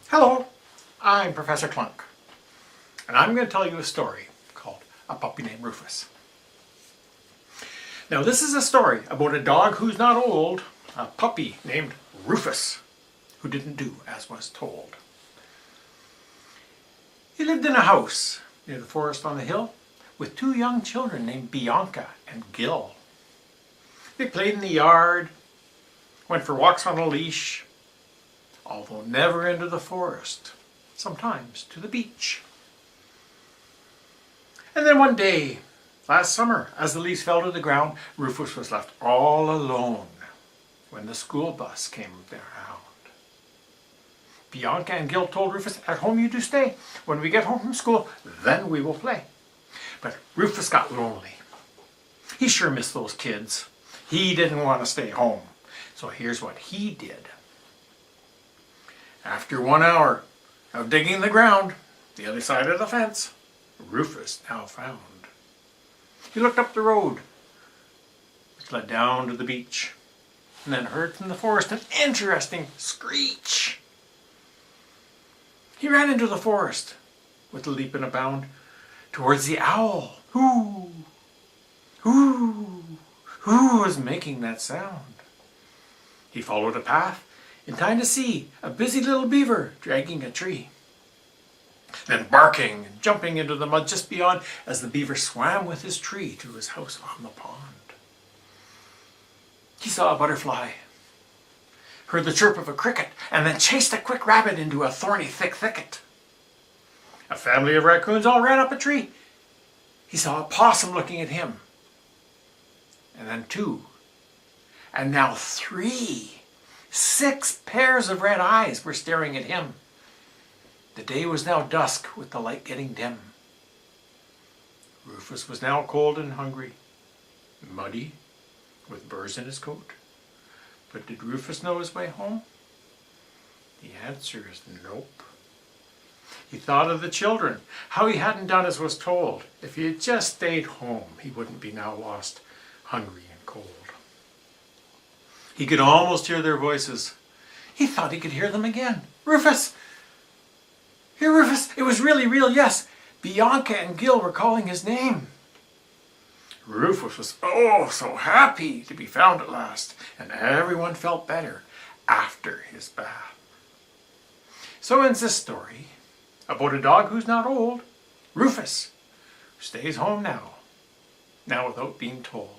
Hello, I'm Professor Clunk, and I'm going to tell you a story called A Puppy Named Rufus. Now this is a story about a dog who's not old, a puppy named Rufus, who didn't do as was told. He lived in a house near the forest on the hill with two young children named Bianca and Gil. They played in the yard, went for walks on a leash, although never into the forest, sometimes to the beach. And then one day, last summer, as the leaves fell to the ground, Rufus was left all alone when the school bus came around. Bianca and Gil told Rufus, "At home you do stay. When we get home from school, then we will play." But Rufus got lonely. He sure missed those kids. He didn't want to stay home. So here's what he did. After 1 hour of digging the ground, the other side of the fence, Rufus now found. He looked up the road, which led down to the beach, and then heard from the forest an interesting screech. He ran into the forest with a leap and a bound towards the owl. Who was making that sound? He followed a path in time to see a busy little beaver dragging a tree, then barking and jumping into the mud just beyond as the beaver swam with his tree to his house on the pond. He saw a butterfly, heard the chirp of a cricket, and then chased a quick rabbit into a thorny thick thicket. A family of raccoons all ran up a tree. He saw a possum looking at him, and then two, and now three. 6 pairs of red eyes were staring at him. The day was now dusk with the light getting dim. Rufus was now cold and hungry, muddy, with burrs in his coat. But did Rufus know his way home? The answer is nope. He thought of the children, how he hadn't done as was told. If he had just stayed home, he wouldn't be now lost, hungry and cold. He could almost hear their voices. He thought he could hear them again. "Rufus! Here, Rufus! It was really real, yes! Bianca and Gil were calling his name." Rufus was so happy to be found at last, and everyone felt better after his bath. So ends this story about a dog who's not old, Rufus, who stays home now without being told.